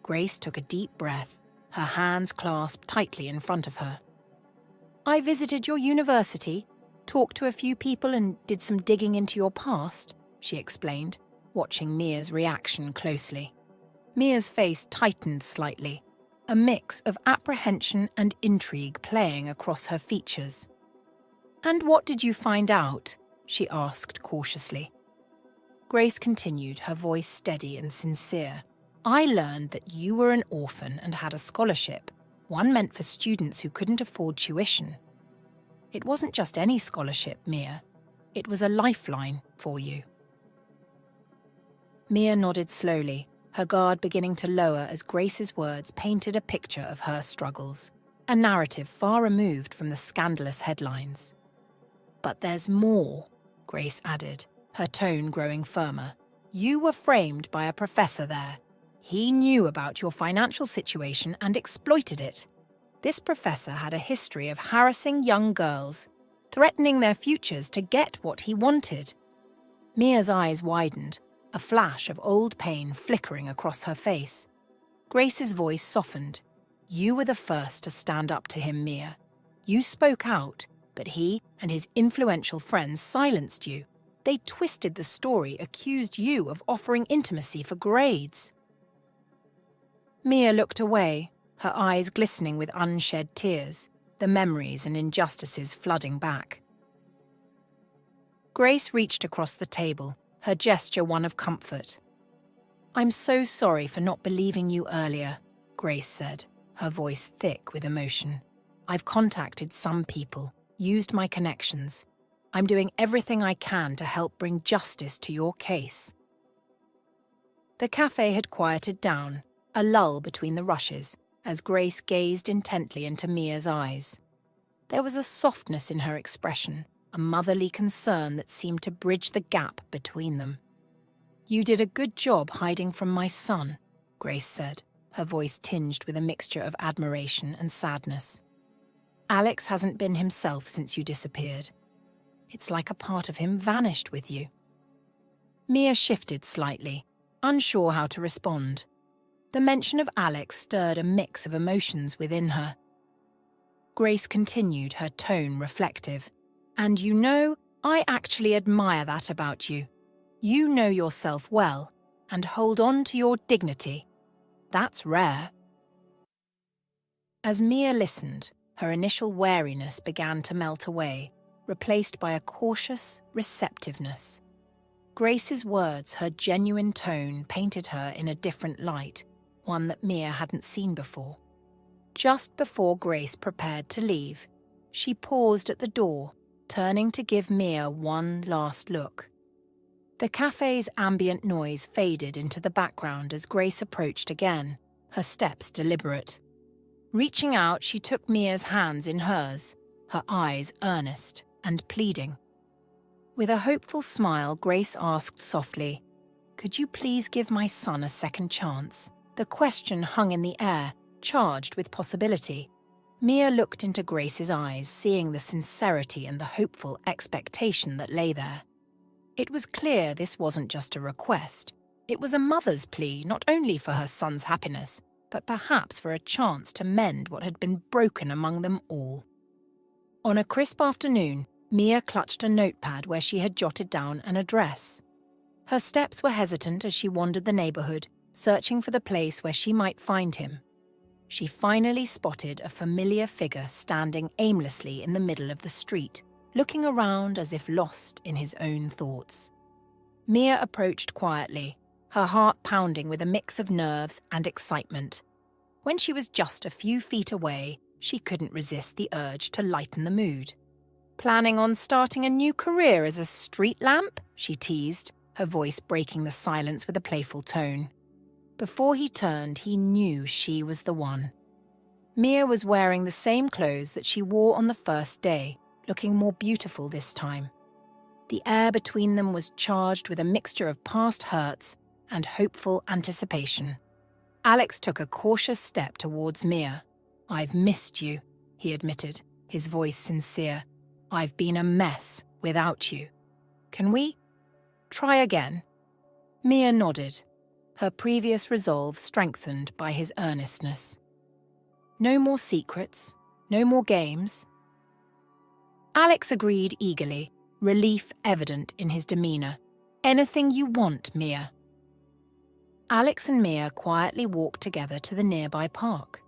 Grace took a deep breath, her hands clasped tightly in front of her. I visited your university, talked to a few people and did some digging into your past, she explained, watching Mia's reaction closely. Mia's face tightened slightly, a mix of apprehension and intrigue playing across her features. And what did you find out? She asked cautiously. Grace continued, her voice steady and sincere. I learned that you were an orphan and had a scholarship, one meant for students who couldn't afford tuition. It wasn't just any scholarship, Mia. It was a lifeline for you. Mia nodded slowly, her guard beginning to lower as Grace's words painted a picture of her struggles, a narrative far removed from the scandalous headlines. But there's more, Grace added, her tone growing firmer. You were framed by a professor there. He knew about your financial situation and exploited it. This professor had a history of harassing young girls, threatening their futures to get what he wanted. Mia's eyes widened, a flash of old pain flickering across her face. Grace's voice softened. You were the first to stand up to him, Mia. You spoke out, but he and his influential friends silenced you. They twisted the story, accused you of offering intimacy for grades. Mia looked away, her eyes glistening with unshed tears, the memories and injustices flooding back. Grace reached across the table, her gesture one of comfort. I'm so sorry for not believing you earlier, Grace said, her voice thick with emotion. I've contacted some people, used my connections. I'm doing everything I can to help bring justice to your case. The cafe had quieted down, a lull between the rushes, as Grace gazed intently into Mia's eyes. There was a softness in her expression, a motherly concern that seemed to bridge the gap between them. You did a good job hiding from my son, Grace said, her voice tinged with a mixture of admiration and sadness. Alex hasn't been himself since you disappeared. It's like a part of him vanished with you. Mia shifted slightly, unsure how to respond. The mention of Alex stirred a mix of emotions within her. Grace continued, her tone reflective. And you know, I actually admire that about you. You know yourself well and hold on to your dignity. That's rare. As Mia listened, her initial wariness began to melt away, replaced by a cautious receptiveness. Grace's words, her genuine tone, painted her in a different light, one that Mia hadn't seen before. Just before Grace prepared to leave, she paused at the door, turning to give Mia one last look. The cafe's ambient noise faded into the background as Grace approached again, her steps deliberate. Reaching out, she took Mia's hands in hers, her eyes earnest and pleading. With a hopeful smile, Grace asked softly, "Could you please give my son a second chance?" The question hung in the air, charged with possibility. Mia looked into Grace's eyes, seeing the sincerity and the hopeful expectation that lay there. It was clear this wasn't just a request. It was a mother's plea, not only for her son's happiness, but perhaps for a chance to mend what had been broken among them all. On a crisp afternoon, Mia clutched a notepad where she had jotted down an address. Her steps were hesitant as she wandered the neighborhood, searching for the place where she might find him. She finally spotted a familiar figure standing aimlessly in the middle of the street, looking around as if lost in his own thoughts. Mia approached quietly, her heart pounding with a mix of nerves and excitement. When she was just a few feet away, she couldn't resist the urge to lighten the mood. "Planning on starting a new career as a street lamp?" she teased, her voice breaking the silence with a playful tone. Before he turned, he knew she was the one. Mia was wearing the same clothes that she wore on the first day, looking more beautiful this time. The air between them was charged with a mixture of past hurts and hopeful anticipation. Alex took a cautious step towards Mia. "I've missed you," he admitted, his voice sincere. "I've been a mess without you. Can we try again?" Mia nodded, her previous resolve strengthened by his earnestness. "No more secrets, no more games." Alex agreed eagerly, relief evident in his demeanor. "Anything you want, Mia." Alex and Mia quietly walked together to the nearby park.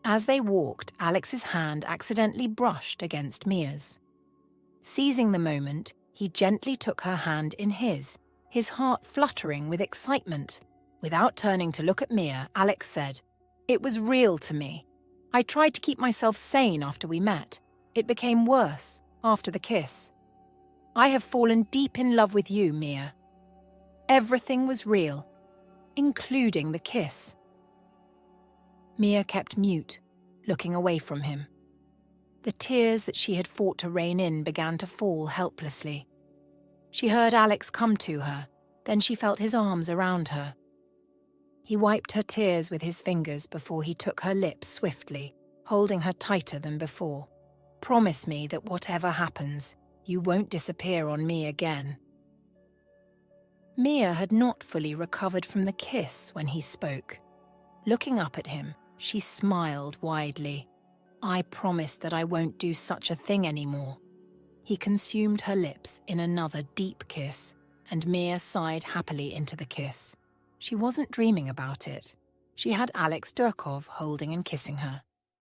As they walked, Alex's hand accidentally brushed against Mia's. Seizing the moment, he gently took her hand in his heart fluttering with excitement. Without turning to look at Mia, Alex said, "It was real to me. I tried to keep myself sane after we met. It became worse after the kiss. I have fallen deep in love with you, Mia. Everything was real, including the kiss." Mia kept mute, looking away from him. The tears that she had fought to rein in began to fall helplessly. She heard Alex come to her, then she felt his arms around her. He wiped her tears with his fingers before he took her lips swiftly, holding her tighter than before. "Promise me that whatever happens, you won't disappear on me again." Mia had not fully recovered from the kiss when he spoke. Looking up at him, she smiled widely. "I promise that I won't do such a thing anymore." He consumed her lips in another deep kiss, and Mia sighed happily into the kiss. She wasn't dreaming about it. She had Alex Durkov holding and kissing her.